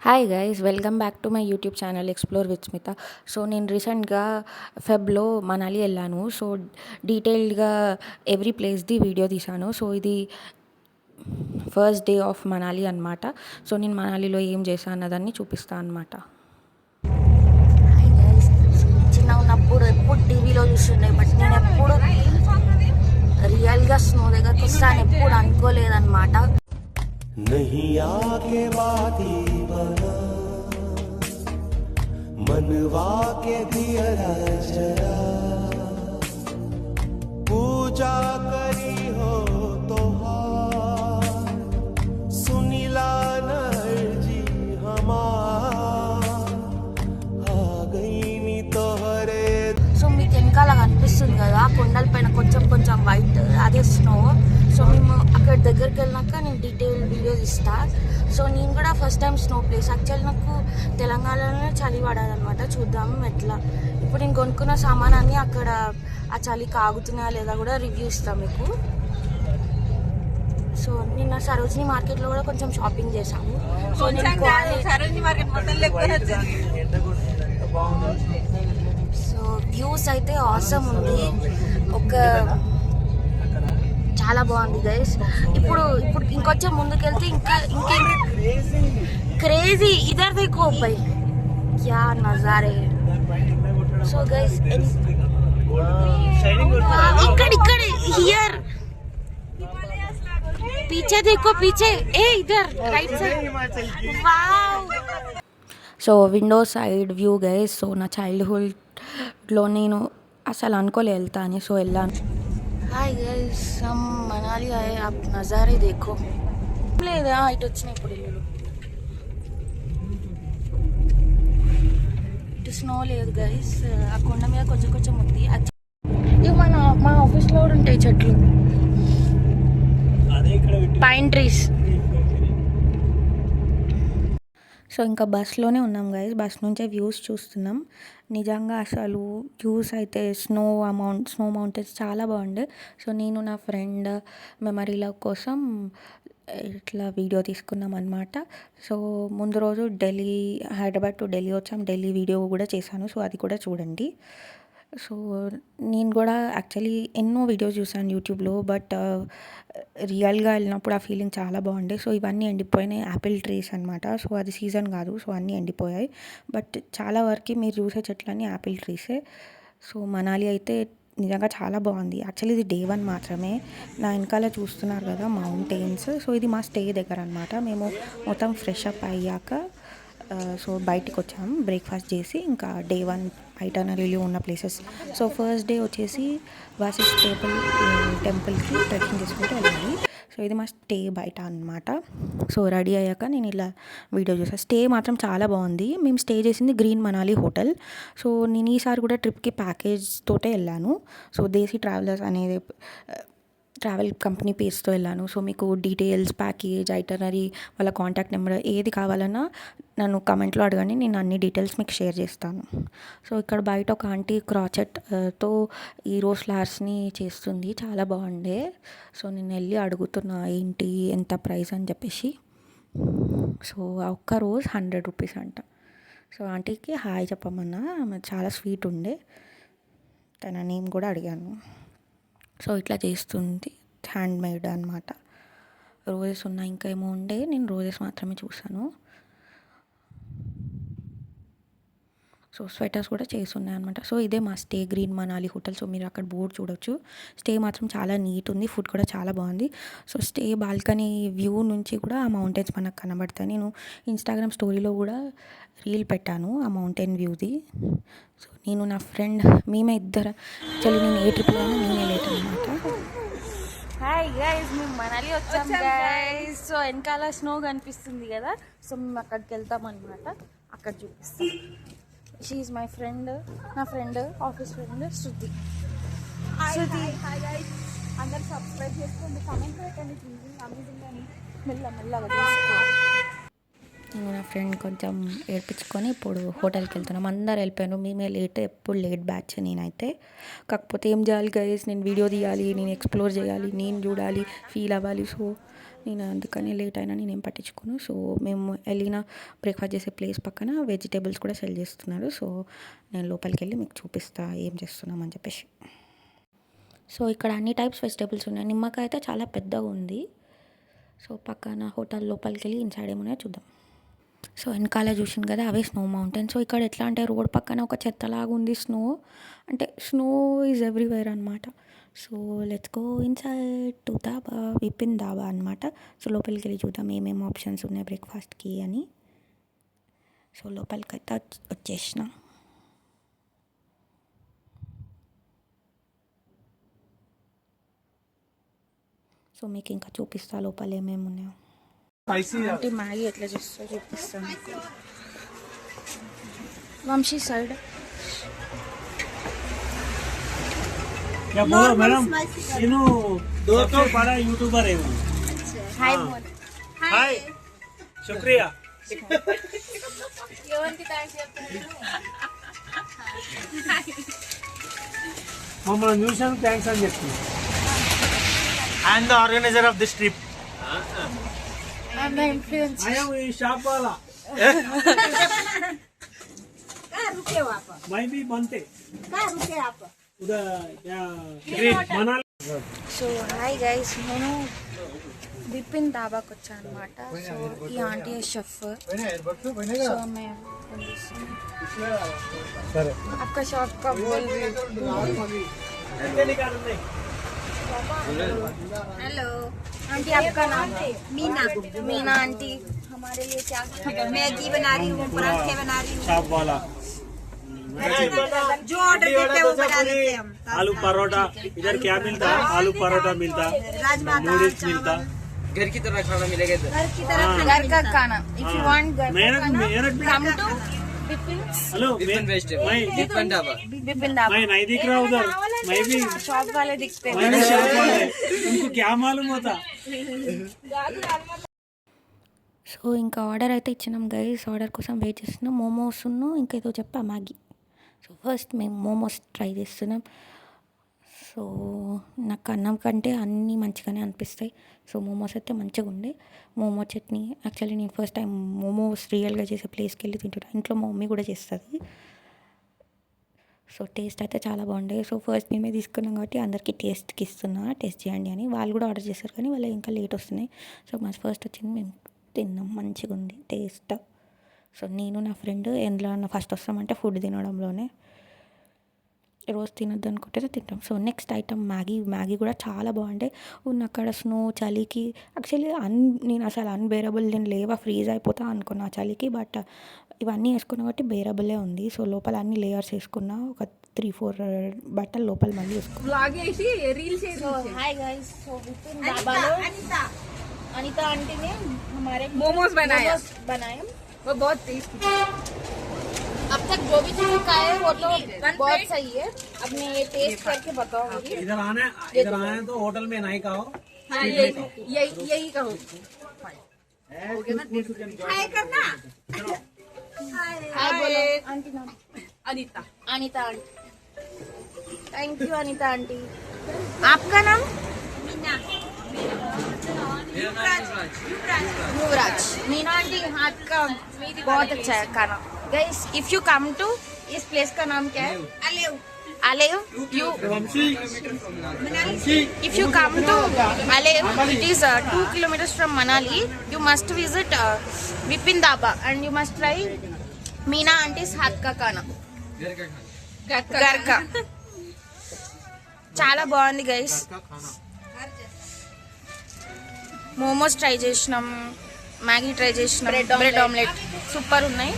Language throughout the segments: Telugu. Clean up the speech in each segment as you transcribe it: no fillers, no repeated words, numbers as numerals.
Hi guys, welcome back to my YouTube channel explore with Smitha. So నేను రీసెంట్గా ఫెబ్లో మనాలి వెళ్ళాను. సో డీటెయిల్డ్గా ఎవ్రీ ప్లేస్ది వీడియో తీశాను. సో ఇది ఫస్ట్ డే ఆఫ్ మనాలి అనమాట. సో నేను మనాలిలో ఏం చేశాను అన్నదాన్ని చూపిస్తాను అనమాట. చిన్న ఉన్నప్పుడు ఎప్పుడు టీవీలో చూస్తుండే, బట్ నేను ఎప్పుడు రియల్గా స్నో దగ్గరకు వస్తాను ఎప్పుడు అనుకోలేదన్నమాట. नहीं आके बाती बना मनवा के दिया जरा पूजा करी हो तो सुनीला नरजी हमार आ गई नी तोहरे. సో మీకు వెనకాల కనిపిస్తుంది కదా, కొండల పైన కొంచెం కొంచెం వైట్, అదే స్నో. సో మేము అక్కడ దగ్గరికి వెళ్ళినాక నేను డీటెయిల్ వీడియోస్ ఇస్తాను. సో నేను కూడా first time snow place. Actually నాకు తెలంగాణలోనే చలి పడాలన్నమాట. చూద్దాం ఎట్లా. ఇప్పుడు నేను కొనుక్కున్న సామానాన్ని అక్కడ ఆ చలికి ఆగుతున్నాయా లేదా కూడా రివ్యూ ఇస్తాను మీకు. సో నిన్న సరోజిని మార్కెట్లో కూడా కొంచెం షాపింగ్ చేశాము. సో సో వ్యూస్ అయితే ఆసమ్ ఉంది. ఒక చాలా బాగుంది గైస్. ఇప్పుడు ఇప్పుడు ఇంకొంచెం ముందుకెళ్తే ఇంకేం క్రేజీ. ఇదర్ देखो भाई क्या नजारे. సో గైస్ ఇక్కడ హియర్ पीछे देखो, पीछे ए इधर right side. Wow. So window side view guys. So నా చైల్డ్హుడ్లో నేను అసలు అనుకోలే వెళ్తా అని. సో వెళ్ళాను. हाय गाइस, हम मनाली आए. आप नज़ारे देखो. లేదా ఇటు వచ్చినాయి ఇప్పుడు ఇల్లు. ఇటు స్నో లేదు గైస్. ఆ కొండ మీద కొంచెం కొంచెం ఉంది. ఇవి మా ఆఫీస్లో కూడా ఉంటాయి చెట్లు, పైన్ ట్రీస్. సో ఇంకా బస్లోనే ఉన్నాం గైస్. బస్ నుంచే వ్యూస్ చూస్తున్నాం. నిజంగా అసలు వ్యూస్ అయితే స్నో మౌంటైన్స్ చాలా బాగుండే. సో నేను నా ఫ్రెండ్ మెమరీల కోసం ఇట్లా వీడియో తీసుకున్నాం అనమాట. సో ముందు రోజు హైదరాబాద్ టు ఢిల్లీ వచ్చాం. ఢిల్లీ వీడియో కూడా చేశాను. సో అది కూడా చూడండి. సో నేను కూడా యాక్చువల్లీ ఎన్నో వీడియోస్ చూసాను యూట్యూబ్లో, బట్ రియల్గా వెళ్ళినప్పుడు ఆ ఫీలింగ్ చాలా బాగుండే. సో ఇవన్నీ ఎండిపోయినాయి యాపిల్ ట్రీస్ అనమాట. సో అది సీజన్ కాదు, సో అన్నీ ఎండిపోయాయి. బట్ చాలా వరకు మీరు చూసే చెట్లన్నీ యాపిల్ ట్రీసే. సో మనాలి అయితే నిజంగా చాలా బాగుంది. యాక్చువల్లీ ఇది డే 1 మాత్రమే. నా వెనకాల చూస్తున్నారు కదా మౌంటైన్స్. సో ఇది మా స్టే దగ్గర అనమాట. మేము మొత్తం ఫ్రెష్ అప్ అయ్యాక సో బయటికి వచ్చాము బ్రేక్ఫాస్ట్ చేసి. ఇంకా డే 1 ఐటనరీలో ఉన్న ప్లేసెస్. సో ఫస్ట్ డే వచ్చేసి వాసిస్ టెంపుల్కి ట్రెక్కింగ్ చేసుకుంటూ వెళ్ళాలి. సో ఇది మా స్టే బయట అనమాట. సో రెడీ అయ్యాక నేను ఇలా వీడియో చూసాను. స్టే మాత్రం చాలా బాగుంది. మేము స్టే చేసింది గ్రీన్ మనాలి హోటల్. సో నేను ఈసారి కూడా ట్రిప్కి ప్యాకేజ్ తోటే వెళ్ళాను. సో దేశీ ట్రావెలర్స్ అనేది ట్రావెల్ కంపెనీ పేజ్తో వెళ్ళాను. సో మీకు డీటెయిల్స్, ప్యాకేజ్, ఐటనరీ, వాళ్ళ కాంటాక్ట్ నెంబర్ ఏది కావాలన్నా నన్ను కమెంట్లో అడగండి. నేను అన్ని డీటెయిల్స్ మీకు షేర్ చేస్తాను. సో ఇక్కడ బయట ఒక ఆంటీ క్రాచెట్తో ఈ రోజ్ ఫ్లవర్స్ని చేస్తుంది. చాలా బాగుండే. సో నేను వెళ్ళి అడుగుతున్నా ఏంటి ఎంత ప్రైస్ అని చెప్పేసి. సో ఒక్క రోజ్ 100 రూపీస్ అంట. సో ఆంటీకి హాయ్ చెప్పమన్నా. చాలా స్వీట్ ఉండే. తన నేమ్ కూడా అడిగాను. సో ఇట్లా చేస్తుంది. హ్యాండ్ మేడ్ అనమాట. రోజెస్ ఉన్నాయి, ఇంకా ఏమో ఉండే. నేను రోజెస్ మాత్రమే చూసాను. సో స్వెటర్స్ కూడా చేసి ఉన్నాయి అనమాట. సో ఇదే మా stay green Manali hotel. So మీరు అక్కడ బోర్డు చూడొచ్చు. స్టే మాత్రం చాలా నీట్ ఉంది. ఫుడ్ కూడా చాలా బాగుంది. సో స్టే బాల్కనీ వ్యూ నుంచి కూడా ఆ మౌంటైన్స్ మనకు కనబడతాయి. నేను ఇన్స్టాగ్రామ్ స్టోరీలో కూడా రీల్ పెట్టాను ఆ మౌంటైన్ వ్యూది. సో నేను నా ఫ్రెండ్ మేమే ఇద్దరు. యాక్చువల్లీ నేను ఏ ట్రిప్లో అయినా నేనే లేట్ అనమాట. హాయ్ గైస్, మేము మనాలి వచ్చాం గైస్. సో వెనకాల స్నో కనిపిస్తుంది కదా. సో మేము అక్కడికి వెళ్తాం అనమాట. అక్కడ చూపిస్తాం. షీ ఈజ్ మై ఫ్రెండ్, నా ఫ్రెండ్, ఆఫీస్ ఫ్రెండ్ శృతి. అందరు సబ్స్క్రైబ్ చేసుకోండి, కామెంట్ పెట్టండి. అమేజింగ్ అని మెల్లగా నేను నా ఫ్రెండ్ కొంచెం ఏడ్పించుకొని ఇప్పుడు హోటల్కి వెళ్తున్నాం. అందరు వెళ్ళిపోయాను, మేమే లేట్. ఎప్పుడు లేట్ బ్యాచ్ నేనైతే. కాకపోతే ఏం చేయాలి గైస్, నేను వీడియో తీయాలి, నేను ఎక్స్ప్లోర్ చేయాలి, నేను చూడాలి, ఫీల్ అవ్వాలి. సో నేను అందుకని లేట్ అయినా నేనేం పట్టించుకోను. సో మేము వెళ్ళిన బ్రేక్ఫాస్ట్ చేసే ప్లేస్ పక్కన వెజిటేబుల్స్ కూడా సెల్ చేస్తున్నారు. సో నేను లోపలికి వెళ్ళి మీకు చూపిస్తా ఏం చేస్తున్నామని చెప్పేసి. సో ఇక్కడ అన్ని టైప్స్ వెజిటేబుల్స్ ఉన్నాయి. నిమ్మకాయ అయితే చాలా పెద్దగా ఉంది. సో పక్కన హోటల్ లోపలికి వెళ్ళి ఇన్సైడ్ ఏమున్నాయో చూద్దాం. సో వెనకాల చూసింది కదా అవే స్నో మౌంటైన్. సో ఇక్కడ ఎట్లా అంటే రోడ్ పక్కన ఒక చెత్తలాగా ఉంది స్నో. అంటే స్నో ఈజ్ ఎవ్రీవేర్ అనమాట. So let's go inside to dhaba, Vipin dhaba అనమాట. సో లోపలికి వెళ్ళి చూద్దాం ఏమేమి ఆప్షన్స్ ఉన్నాయి బ్రేక్ఫాస్ట్కి అని. సో లోపలికి అయితే వచ్చేసిన. సో మీకు ఇంకా చూపిస్తా లోపల ఏమేమి ఉన్నాయో. అంటే మ్యాగీ ఎట్లా చేస్తా చూపిస్తాను. వంశీ సైడ్ क्या बोलो मैडम इनु सबसे बड़ा यूट्यूबर है वो హాయ్ మోన్ हाय शुक्रिया మమ్మల్ని చూసాను థ్యాంక్స్ అని చెప్తుంది I'm the organizer of this trip. I'm the influencer. आया वो ये शॉप वाला कहाँ रुके हो आप? मैं भी बनते कहाँ रुके आप? उधर क्या great Manali so hi guys, నేను విపిన్ దాబాకి వచ్చాను అనమాట. సో ఈ ఆంటీ షెఫ్. సో मैं आपका शॉप का बोल हेलो आंटी आपका नाम मीना। मीना आंटी हमारे लिए क्या मैगी बना रही हूँ, पराठे बना रही हूँ। शॉप वाला जो ऑर्डर देते हैं वो बना देते हैं हम। आलू परोठा इधर क्या मिलता है आलू परोठा मिलता राजमा दाल, नूडल्स मिलता घर की तरह खाना मिलेगा इधर। घर की तरह हाँ। घर का खाना इफ यू वांट घर का मेरठ खाना Meerut come to Vipin hello Vipin vegetable मैं विपिन ढाबा विपिन दाबा मैं नहीं दिख रहा उधर मैं भी शॉप वाले दिखते मैं भी शॉप वाला है तुमको क्या मालूम होता సో ఇంకా ఆర్డర్ అయితే ఇచ్చినాం గైస్. ఆర్డర్ కోసం వెయిట్ చేస్తున్నాం. మోమోస్ ఇంకా ఏదో చెప్పా మ్యాగీ. సో ఫస్ట్ మేము మోమోస్ ట్రై చేస్తున్నాం. సో నాకు అన్నం కంటే అన్నీ మంచిగానే అనిపిస్తాయి. సో మోమోస్ అయితే మంచిగా ఉండే. మోమో చట్నీ యాక్చువల్లీ నేను ఫస్ట్ టైం మోమోస్ రియల్గా చేసే ప్లేస్కి వెళ్ళి తింటున్నాను. ఇంట్లో మా మమ్మీ కూడా చేస్తుంది. సో టేస్ట్ అయితే చాలా బాగుండే. సో ఫస్ట్ మేమే తీసుకున్నాం కాబట్టి అందరికీ టేస్ట్కి ఇస్తున్నా, టేస్ట్ చేయండి అని. వాళ్ళు కూడా ఆర్డర్ చేస్తారు కానీ వాళ్ళు ఇంకా లేట్ వస్తున్నాయి. సో మా ఫస్ట్ వచ్చింది, మేము తిన్నాం, మంచిగా ఉంది టేస్ట్. సో నేను నా ఫ్రెండ్ ఎందులో ఫస్ట్ వస్తామంటే ఫుడ్ తినడంలోనే. రోజు తినొద్దు అనుకుంటే తింటాం. సో నెక్స్ట్ ఐటమ్ మ్యాగీ కూడా చాలా బాగుండే. అక్కడ స్నో చలికి యాక్చువల్లీ నేను అసలు అన్బేరబుల్, నేను లేవా ఫ్రీజ్ అయిపోతా అనుకున్నా చలికి. బట్ ఇవన్నీ వేసుకున్నా కాబట్టి బేరబులే ఉంది. సో లోపల అన్ని లేయర్స్ వేసుకున్నా, ఒక 3-4 బట్టలు లోపల మళ్ళీ వేసుకున్నా. So hi guys, so Vipin दाबा लो अनिता अनिता आंटी ने हमारे मोमोज बनाया। बनाए। वो बहुत टेस्टी। अब तक जो भी चीज खाए है वो तो बहुत सही है। अब मैं ये टेस्ट करके बताऊंगी। इधर आए तो होटल में नहीं खाओ हाँ यही कहो। हाय करना। हाय बोलो आंटी नाम Anita. Anita aunty. Thank you Anita aunty. आपका नाम मीना। युवराज। मीना आंटी हाथ का बहुत अच्छा है खाना। Guys if you come to इस प्लेस का नाम क्या है? अलेव Alev. You if you come to Alev, it is 2 kilometers from Manali. You must visit Vipin Dhaba and you must try Meena auntie's हाथ का खाना. घर का చాలా బాగుంది గైస్. మోమోస్ ట్రై చేసినాం, మ్యాగీ ట్రై చేసినాం, బ్రెడ్ ఆమ్లెట్ సూపర్ ఉన్నాయి.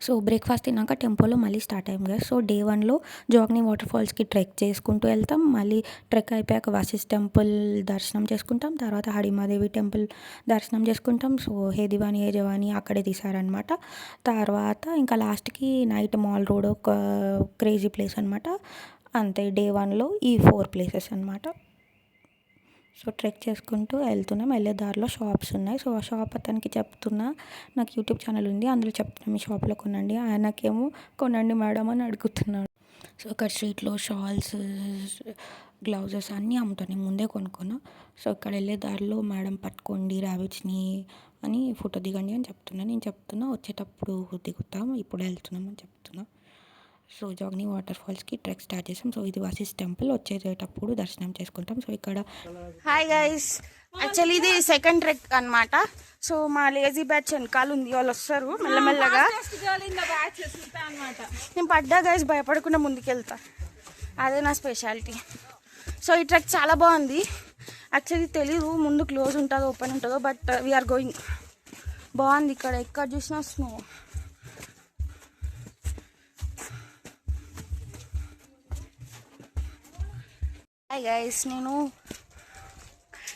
సో బ్రేక్ఫాస్ట్ తిన్నాక టెంపోలో మళ్ళీ స్టార్ట్ అయ్యాం కదా. సో డే 1లో జోగ్ని వాటర్ ఫాల్స్కి ట్రెక్ చేసుకుంటూ వెళ్తాం. మళ్ళీ ట్రెక్ అయిపోయాక వశిష్ఠ టెంపుల్ దర్శనం చేసుకుంటాం. తర్వాత హడిమాదేవి టెంపుల్ దర్శనం చేసుకుంటాం. సో హేదివాని ఏజవాని అక్కడే తీసారనమాట. తర్వాత ఇంకా లాస్ట్కి నైట్ మాల్ రోడ్ ఒక క్రేజీ ప్లేస్ అనమాట. అంతే డే 1లో ఈ 4 ప్లేసెస్ అనమాట. సో ట్రెక్ చేసుకుంటూ వెళ్తున్నాం. వెళ్ళే దారిలో షాప్స్ ఉన్నాయి. సో ఆ షాప్ అతనికి చెప్తున్నా, నాకు యూట్యూబ్ ఛానల్ ఉంది, అందులో చెప్తున్నా మీ షాప్లో కొనండి. ఆయనకేమో కొనండి మేడం అని అడుగుతున్నాడు. సో అక్కడ స్ట్రీట్లో షాల్స్, గ్లౌజెస్ అన్నీ అమ్ముతాను. నేను ముందే కొనుక్కున్నా. సో ఇక్కడ వెళ్ళే దారిలో మేడం పట్టుకోండి ర్యాబిట్స్ని అని, ఫోటో దిగండి అని చెప్తున్నా. నేను చెప్తున్నా వచ్చేటప్పుడు దిగుతాం, ఇప్పుడు వెళ్తున్నాం అని చెప్తున్నా. సో జాగ్ని వాటర్ ఫాల్స్కి ట్రెక్ స్టార్ట్ చేసాం. సో ఇది వశిష్ఠ టెంపుల్, వచ్చేటప్పుడు దర్శనం చేసుకుంటాం. సో ఇక్కడ హాయ్ గైస్, యాక్చువల్లీ ఇది సెకండ్ ట్రెక్ అన్నమాట. సో మా లేజీ బ్యాచ్ వెనకాల ఉంది, వాళ్ళు వస్తారు మెల్లమెల్లగా. నేను పడ్డా గైస్, భయపడకుండా ముందుకెళ్తా, అదే నా స్పెషాలిటీ. సో ఈ ట్రెక్ చాలా బాగుంది. యాక్చువల్లీ తెలీదు ముందు క్లోజ్ ఉంటుందో ఓపెన్ ఉంటుందో, బట్ వీఆర్ గోయింగ్. బాగుంది, ఇక్కడ ఎక్కడ చూసినా స్నో. హాయ్ గైస్, నేను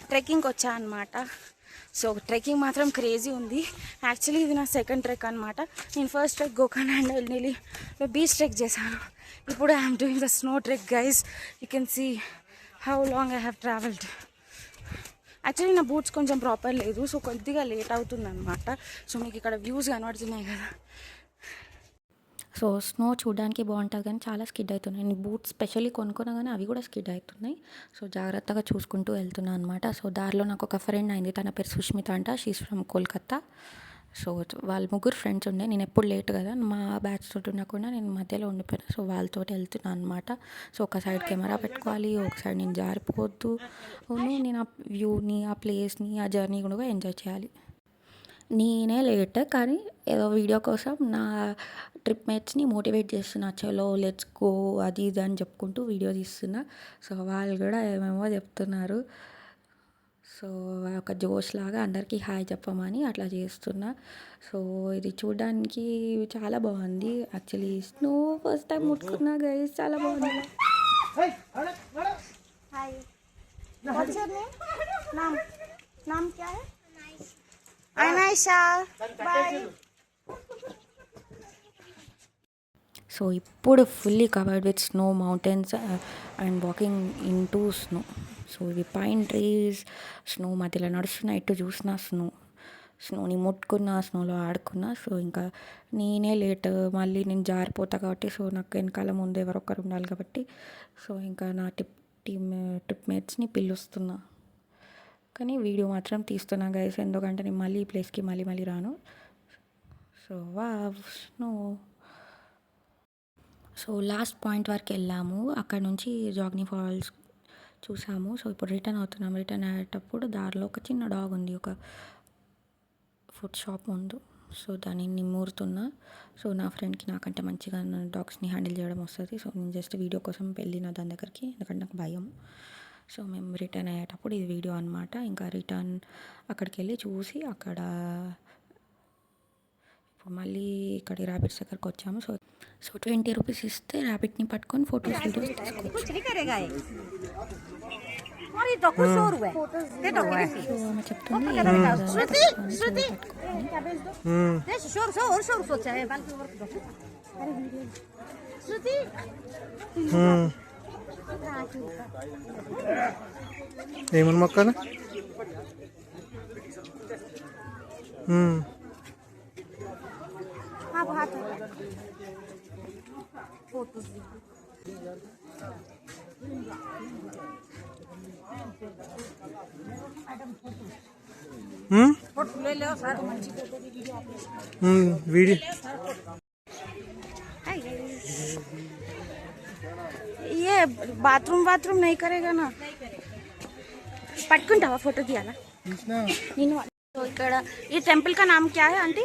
ట్రెక్కింగ్కి వచ్చా అనమాట. సో ట్రెక్కింగ్ మాత్రం క్రేజీ ఉంది. యాక్చువల్లీ ఇది నా సెకండ్ ట్రెక్ అనమాట. నేను ఫస్ట్ ట్రెక్ గోకర్ణ అండ్ వెళ్ళి బీచ్ ట్రెక్ చేశాను. ఇప్పుడు I'm doing the snow trek guys. You can see how long I have travelled. Actually నా బూట్స్ కొంచెం ప్రాపర్ లేదు, సో కొద్దిగా లేట్ అవుతుంది అనమాట. సో మీకు ఇక్కడ వ్యూస్ కనబడుతున్నాయి కదా. సో స్నో చూడడానికి బాగుంటుంది కానీ చాలా స్కిడ్ అవుతున్నాయి. నేను బూట్స్ స్పెషల్లీ కొనుక్కున్నా కానీ అవి కూడా స్కిడ్ అవుతున్నాయి. సో జాగ్రత్తగా చూసుకుంటూ వెళ్తున్నాను అనమాట. సో దారిలో నాకు ఒక ఫ్రెండ్ అయింది, తన పేరు సుష్మిత అంట. She's from Kolkata. సో వాళ్ళు ముగ్గురు ఫ్రెండ్స్ ఉండే. నేను ఎప్పుడు లేట్ కదా, మా బ్యాచ్ తోటి ఉండకుండా నేను మధ్యలో ఉండిపోయినా. సో వాళ్ళతో వెళ్తున్నాను అనమాట. సో ఒక సైడ్ కెమెరా పెట్టుకోవాలి, ఒక సైడ్ నేను జారిపోవద్దు, నేను ఆ వ్యూని, ఆ ప్లేస్ని, ఆ జర్నీ కూడా ఎంజాయ్ చేయాలి. నేనే లేట్ కానీ ఏదో వీడియో కోసం నా ట్రిప్ మేట్స్ని మోటివేట్ చేస్తున్నా, చలో లెట్స్ గో అది ఇది అని చెప్పుకుంటూ వీడియో తీస్తున్నా. సో వాళ్ళు కూడా ఏమేమో చెప్తున్నారు. సో ఒక జోష్ లాగా అందరికీ హాయ్ చెప్పమని అట్లా చేస్తున్నా. సో ఇది చూడడానికి చాలా బాగుంది. యాక్చువల్లీ స్నో ఫస్ట్ టైం ముట్టుకున్నా గైస్, చాలా బాగుంది. Hi, what's your name? నామ్ క్యా హై? Anisha. Bye. సో ఇప్పుడు fully covered with snow, mountains and walking in to snow. So ఇవి పైన్ ట్రీస్, స్నో మధ్యలో నడుస్తున్నా, ఎటు చూసినా స్నోని ముట్టుకున్నా, స్నోలో ఆడుకున్నా. సో ఇంకా నేనే లేట్, మళ్ళీ నేను జారిపోతా కాబట్టి, సో నాకు వెనకాల ముందు ఎవరొక్కరు ఉండాలి కాబట్టి, సో ఇంకా నా ట్రిప్ మేట్స్ని పిలుస్తున్నా. కానీ వీడియో మాత్రం తీస్తున్నా గైస్, ఎందుకంటే నేను మళ్ళీ ఈ ప్లేస్కి మళ్ళీ రాను. So snow. So last point వరకు వెళ్ళాము, అక్కడ నుంచి జాగ్ని ఫాల్స్ చూసాము. సో ఇప్పుడు రిటర్న్ అవుతున్నాం. రిటర్న్ అయ్యేటప్పుడు దారిలో ఒక చిన్న డాగ్ ఉంది, ఒక ఫుడ్ షాప్ ముందు. సో దాన్ని నిమ్మూరుతున్నా. సో నా ఫ్రెండ్కి నాకంటే మంచిగా డాగ్స్ని హ్యాండిల్ చేయడం వస్తుంది. సో నేను జస్ట్ వీడియో కోసం వెళ్ళిన దాని దగ్గరికి, ఎందుకంటే నాకు భయం. సో మేము రిటర్న్ అయ్యేటప్పుడు ఇది వీడియో అనమాట. ఇంకా రిటర్న్ అక్కడికి వెళ్ళి చూసి అక్కడ ఇప్పుడు మళ్ళీ ఇక్కడ ర్యాబిట్స్ దగ్గరకు వచ్చాము. సో 20 రూపీస్ ఇస్తే ర్యాబిట్ని పట్టుకొని వీడియోస్ తీసుకోవచ్చు. ఏమన్నా మొక్కనా? వీడియో ये बाथरूम नहीं करेगा ना, పట్టుకుంటావా ఫోటో తీయాలా నేను? ఇక్కడ ఈ టెంపుల్ కా నామ్ క్యా హై ఆంటీ?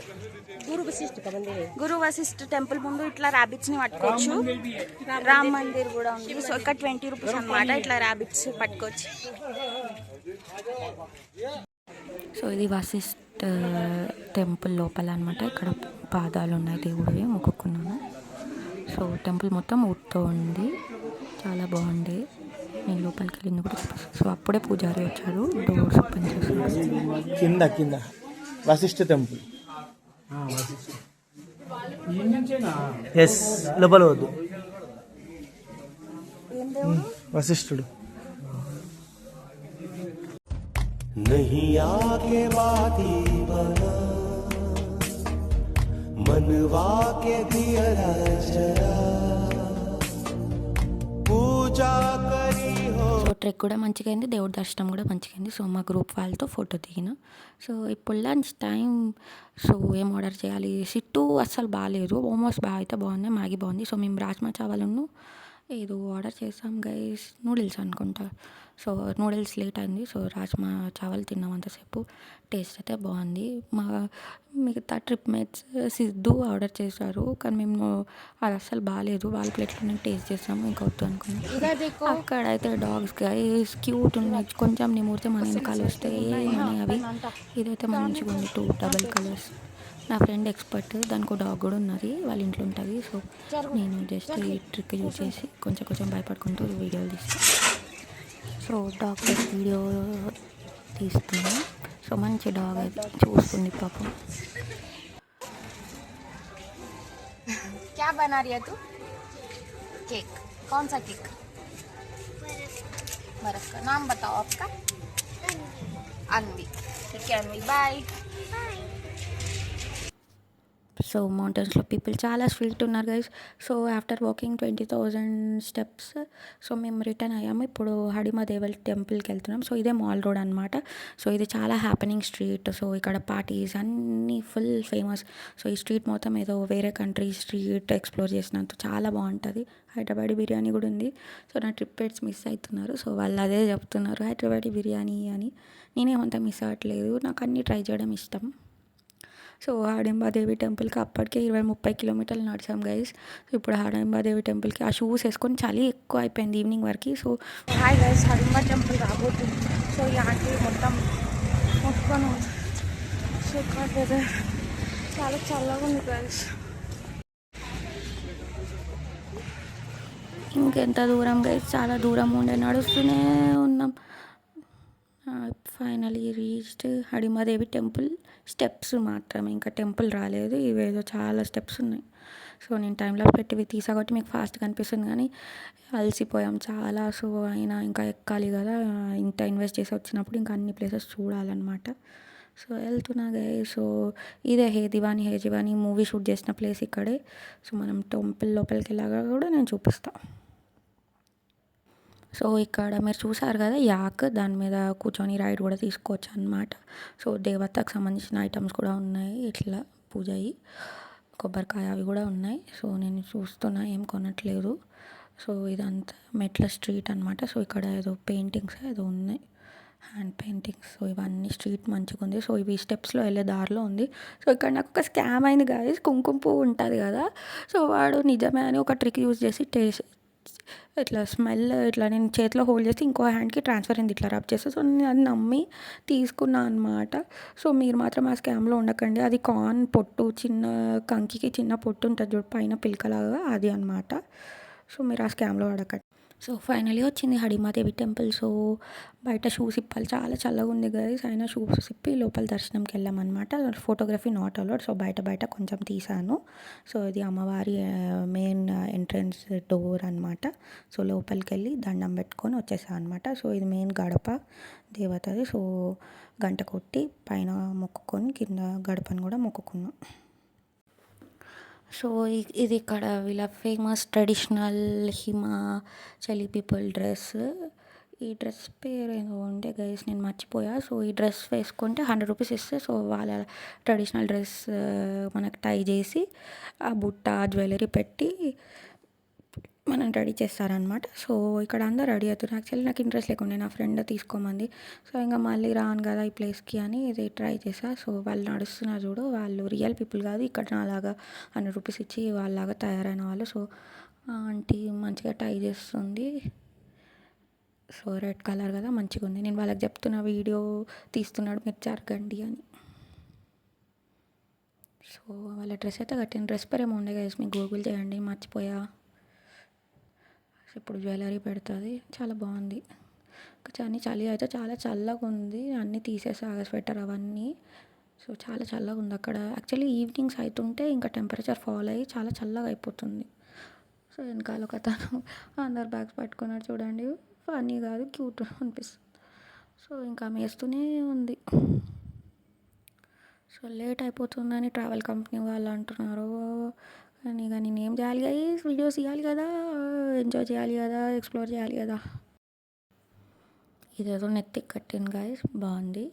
గురు వశిష్ఠ టెంపుల్ ముందు ఇట్లా ర్యాబిట్స్ ని పట్టుకోవచ్చు. రామ్ మందిర్ కూడా ఉంది. సో ఇక్కడ 20 రూపీస్ అన్నమాట, ఇట్లా ర్యాబిట్స్ పట్టుకోవచ్చు. సో ఇది వశిష్ఠ టెంపుల్ లోపల అనమాట. ఇక్కడ పాదాలు ఉన్నాయి దేవుడివి, మొక్కుకున్నాను. సో టెంపుల్ మొత్తం వుడ్తో ఉంది, చాలా బాగుంది. నేను లోపలికి వెళ్ళింది కూడా చూపిస్తాను. సో అప్పుడే పూజారి వచ్చారు, డోర్స్ ఓపెన్ చేశారు. కింద వశిష్ఠ టెంపుల్. ఎస్, లోపల వద్దు. వశిష్ఠుడు नहीं आके बाती बना मनवा के दियरा जरा पूजा करी हो. సో ట్రెక్ కూడా మంచిగా అయింది, దేవుడి దర్శనం కూడా మంచిగా అయింది. సో మా గ్రూప్ వాళ్ళతో ఫోటో దిగిన. సో ఇప్పుడు లంచ్ టైం. సో ఏం ఆర్డర్ చేయాలి? సిట్టు అస్సలు బాగాలేదు, ఆల్మోస్ట్ అయితే బాగున్నాయి, మ్యాగీ బాగుంది. సో మేము రాజ్మా చావల్ను ఏదో ఆర్డర్ చేసాం గైస్, నూడిల్స్ అనుకుంటా. సో నూడిల్స్ లేట్ అయింది, సో రాజ్మా చావల్ తిన్నాం అంతసేపు. టేస్ట్ అయితే బాగుంది. మా మిగతా ట్రిప్ మేట్స్ సిద్ధు ఆర్డర్ చేశారు, కానీ మేము అది అస్సలు బాగాలేదు. వాళ్ళ ప్లేట్లో టేస్ట్ చేసాము, ఇంకా వద్దు అనుకున్నాం. అక్కడైతే డాగ్స్ గైస్ క్యూట్ ఉన్నాయి, కొంచెం నిమూరితే మన వెనకాల వస్తే ఏమని అవి. ఇదైతే మంచిగా ఉంది, 2 డబల్ కలర్స్. నా ఫ్రెండ్ ఎక్స్పర్ట్, దానికి డాగ్ కూడా ఉన్నది, వాళ్ళ ఇంట్లో ఉంటుంది. సో నేను జస్ట్ ఈ ట్రిక్ యూజ్ చేసి కొంచెం భయపడుకుంటూ వీడియోలు తీస్తాను. సో డాగ్ వీడియో తీస్తున్నా. సో మంచి డాగ్ అయితే చూస్తుంది పాపం. क्या बना रही है तू? केक. कौन सा केक? बर्फ का. नाम बताओ आपका. अनवी. ठीक है अनवी, बाय. సో మౌంటైన్స్లో పీపుల్ చాలా స్వీట్ ఉన్నారు guys. So after walking 20,000 steps so మేము రిటర్న్ అయ్యాము. ఇప్పుడు హడిమాదేవల్ టెంపుల్కి వెళ్తున్నాం. సో ఇదే మాల్ రోడ్ అనమాట. సో ఇది చాలా హ్యాపెనింగ్ స్ట్రీట్. సో ఇక్కడ పార్టీస్ అన్నీ ఫుల్ ఫేమస్. సో ఈ స్ట్రీట్ మొత్తం ఏదో వేరే కంట్రీ స్ట్రీట్ ఎక్స్ప్లోర్ చేసినంత చాలా బాగుంటుంది. హైదరాబాదీ బిర్యానీ కూడా ఉంది. సో నా ట్రిప్ పేట్స్ మిస్ అవుతున్నారు. సో వాళ్ళు అదే చెప్తున్నారు, హైదరాబాదీ బిర్యానీ అని. నేనేమంతా మిస్ అవ్వట్లేదు, నాకు అన్నీ ట్రై చేయడం ఇష్టం. సో హాడింబాదేవి టెంపుల్కి అప్పటికే 20-30 కిలోమీటర్లు నడిచాం గైస్. ఇప్పుడు హాడింబాదేవి టెంపుల్కి ఆ షూస్ వేసుకొని చలి ఎక్కువ అయిపోయింది ఈవినింగ్ వరకు. So hi guys, Hidimba temple రాబోతుంది. సో ఇలాంటి మొత్తం మొత్తం సో ఇక్కడ చాలా చల్లగా ఉంది గైస్. ఇంకెంత దూరం గైస్, చాలా దూరం ఉండే, నడుస్తూనే ఉన్నాం. Finally reached Hidimba Devi temple. Steps మాత్రమే, ఇంకా టెంపుల్ రాలేదు. ఇవేదో చాలా స్టెప్స్ ఉన్నాయి. సో నేను టైంలో పెట్టి తీసా కాబట్టి మీకు ఫాస్ట్గా అనిపిస్తుంది, కానీ అలసిపోయాం చాలా. సో అయినా ఇంకా ఎక్కాలి కదా, ఇంత ఇన్వెస్ట్ చేసి వచ్చినప్పుడు ఇంకా అన్ని ప్లేసెస్ చూడాలన్నమాట. సో వెళ్తున్నా గైస్. సో ఇదే హే దివానీ మూవీ షూట్ చేసిన ప్లేస్ ఇక్కడే. సో మనం టెంపుల్ లోపలికి వెళ్ళాగా కూడా నేను చూపిస్తాను. సో ఇక్కడ మీరు చూసారు కదా యాక్, దాని మీద కూర్చొని రైడ్ కూడా తీసుకోవచ్చు అనమాట. సో దేవతకు సంబంధించిన ఐటమ్స్ కూడా ఉన్నాయి, ఇట్లా పూజ అయ్యి కొబ్బరికాయ అవి కూడా ఉన్నాయి. సో నేను చూస్తున్నా, ఏం కొనట్లేదు. సో ఇదంతా మెట్ల స్ట్రీట్ అనమాట. సో ఇక్కడ ఏదో పెయింటింగ్స్ ఏదో ఉన్నాయి, హ్యాండ్ పెయింటింగ్స్. సో ఇవన్నీ స్ట్రీట్ మంచిగా ఉంది. సో ఇవి స్టెప్స్లో వెళ్ళే దారిలో ఉంది. సో ఇక్కడ నాకు ఒక స్కామ్ అయింది గాయస్. కుంకుమ పువ్వు ఉంటుంది కదా, సో వాడు నిజమే అని ఒక ట్రిక్ యూజ్ చేసి ఇట్లా స్మెల్ ఇట్లా నేను చేతిలో హోల్డ్ చేసి ఇంకో హ్యాండ్కి ట్రాన్స్ఫర్ అయింది, ఇట్లా రబ్ చేస్తే. సో నేను అది నమ్మి తీసుకున్నాను అనమాట. సో మీరు మాత్రం ఆ స్కామ్లో ఉండకండి. అది కార్న్ పొట్టు, చిన్న కంకికి చిన్న పొట్టు ఉంటుంది చూడు పైన పిలకలాగా, అది అనమాట. సో మీరు ఆ స్కామ్లో పడకండి. సో ఫైనలీ వచ్చింది హడిమాదేవి టెంపుల్. సో బయట షూస్ ఇప్పాలి, చాలా చల్లగా ఉంది గైస్. అయినా షూస్ ఇప్పి లోపల దర్శనంకి వెళ్ళామన్నమాట. Photography not allowed. సో బయట కొంచెం తీసాను. సో ఇది అమ్మవారి మెయిన్ ఎంట్రన్స్ డోర్ అనమాట. సో లోపలికి వెళ్ళి దండం పెట్టుకొని వచ్చేసాను అనమాట. సో ఇది మెయిన్ గడప దేవతది. సో గంట కొట్టి పైన మొక్కుకొని కింద గడపను కూడా మొక్కుకున్నాం. సో ఇది ఇక్కడ వీళ్ళ famous traditional Himachali people dress. ఈ డ్రెస్ పేరు ఏదో ఉండే గైస్, నేను మర్చిపోయా. సో ఈ డ్రెస్ వేసుకుంటే 100 రూపీస్ ఇస్తే సో వాళ్ళ ట్రెడిషనల్ డ్రెస్ మనకు టై చేసి ఆ బుట్ట జ్యువెలరీ పెట్టి మనం రెడీ చేస్తారనమాట. సో ఇక్కడ అందరూ రెడీ అవుతున్నారు. యాక్చువల్లీ నాకు ఇంట్రెస్ట్ లేకుండా నా ఫ్రెండ్ తీసుకోమంది. సో ఇంకా మళ్ళీ రాను కదా ఈ ప్లేస్కి అని ఇది ట్రై చేసా. సో వాళ్ళు నడుస్తున్నారు చూడు, వాళ్ళు రియల్ పీపుల్ కాదు, ఇక్కడ నాలాగా 100 రూపీస్ ఇచ్చి వాళ్ళలాగా తయారైన వాళ్ళు. సో ఆంటీ మంచిగా టై చేస్తుంది. సో రెడ్ కలర్ కదా, మంచిగా ఉంది. నేను వాళ్ళకి చెప్తున్నా వీడియో తీస్తున్నాడు మీరు జరగండి అని. సో వాళ్ళ డ్రెస్ అయితే కట్టిన డ్రెస్ పేరు ఏమో ఉండే కదా, మీకు గూగుల్ చేయండి, మర్చిపోయా. ఇప్పుడు జ్యువెలరీ పెడుతుంది, చాలా బాగుంది. చలి అయితే చాలా చల్లగా ఉంది, అన్నీ తీసేసా స్వెటర్ అవన్నీ. సో చాలా చల్లగా ఉంది అక్కడ. యాక్చువల్లీ ఈవినింగ్స్ అవుతుంటే ఇంకా టెంపరేచర్ ఫాల్ అయ్యి చాలా చల్లగా అయిపోతుంది. సో వెనకాల ఒక తను అందరు బ్యాగ్స్ పట్టుకున్నాడు చూడండి, ఫన్నీ కాదు, క్యూట్ అనిపిస్తుంది. సో ఇంకా ఆమె వేస్తూనే ఉంది. సో లేట్ అయిపోతుందని ట్రావెల్ కంపెనీ వాళ్ళు అంటున్నారు. కానీ ఇక నేనేం చేయాలి గైస్, వీడియోస్ తీయాలి కదా, ఎంజాయ్ చేయాలి కదా, ఎక్స్ప్లోర్ చేయాలి కదా. ఇదేదో నెత్తికి కట్టింది గైస్, బాగుంది.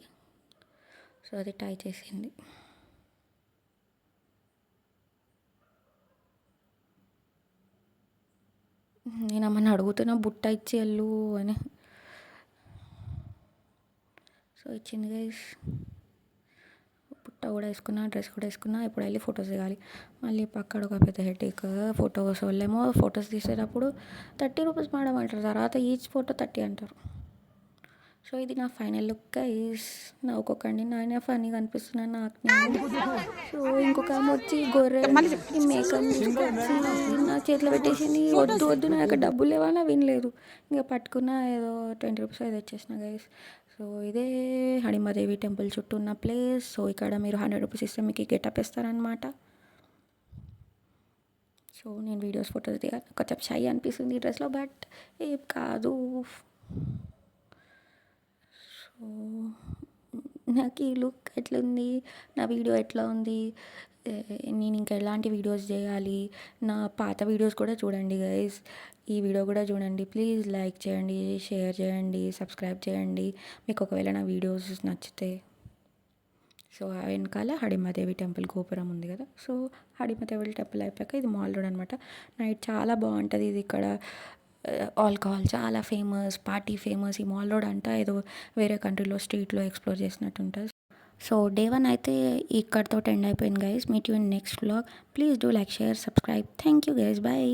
సో అది టై చేసింది. నేను అమ్మని అడుగుతున్నా బుట్ట ఇచ్చి వెళ్ళు అని. సో ఇచ్చింది గైస్. బుట్ట కూడా వేసుకున్నా, డ్రెస్ కూడా వేసుకున్నా. ఇప్పుడు వెళ్ళి ఫొటోస్ దిగాలి. మళ్ళీ పక్కడ ఒక పెద్ద హెడేక్. ఫొటోస్ వాళ్ళేమో ఫొటోస్ తీసేటప్పుడు 30 రూపీస్ మేడం అంటారు, తర్వాత ఈచ్ ఫోటో 30 అంటారు. సో ఇది నా ఫైనల్ లుక్ గైస్. నవ్వుకోకండి, నాయన ఫన్నీగా అనిపిస్తున్నాను నాకు నేను. సో ఇంకొక ఆమె వచ్చి గొర్రె ఈ మేకప్ తీసుకొచ్చి నా చేతిలో పెట్టేసింది. వద్దు వద్దు, నాకు డబ్బులు లేవన్నా వినలేదు. ఇంకా పట్టుకున్న ఏదో 20 రూపీస్ అయితే వచ్చేసిన గైస్. సో ఇదే హడిమాదేవి టెంపుల్ చుట్టూ ఉన్న ప్లేస్. సో ఇక్కడ మీరు 100 రూపీస్ ఇస్తే మీకు గెటప్ ఇస్తారనమాట. సో నేను వీడియోస్ ఫొటోస్ దిగా కొంచెం షై అనిపిస్తుంది ఈ డ్రెస్లో, బట్ ఏం కాదు. సో నాకు ఈ లుక్ ఎట్లుంది, నా వీడియో ఎట్లా ఉంది, నేను ఇంకా ఎలాంటి వీడియోస్ చేయాలి, నా పాత వీడియోస్ కూడా చూడండి గైస్. ఈ వీడియో కూడా చూడండి ప్లీజ్. లైక్ చేయండి, షేర్ చేయండి, సబ్స్క్రైబ్ చేయండి మీకు ఒకవేళ నా వీడియోస్ నచ్చితే. సో వెనకాల హడిమాదేవి టెంపుల్ గోపురం ఉంది కదా. సో హడిమాదేవి టెంపుల్ అయిపోయాక ఇది మాల్ రోడ్ అనమాట. నైట్ చాలా బాగుంటుంది ఇది. ఇక్కడ ఆల్కహాల్ చాలా ఫేమస్, పార్టీ ఫేమస్. ఈ మాల్ రోడ్ అంతా ఏదో వేరే కంట్రీలో స్ట్రీట్లో ఎక్స్ప్లోర్ చేసినట్టు ఉంటుంది. సో డే 1 అయితే ఇక్కడితో ఎండ్ అయిపోయింది guys. Meet you in next vlog. Please do like, share, subscribe. Thank you guys, bye.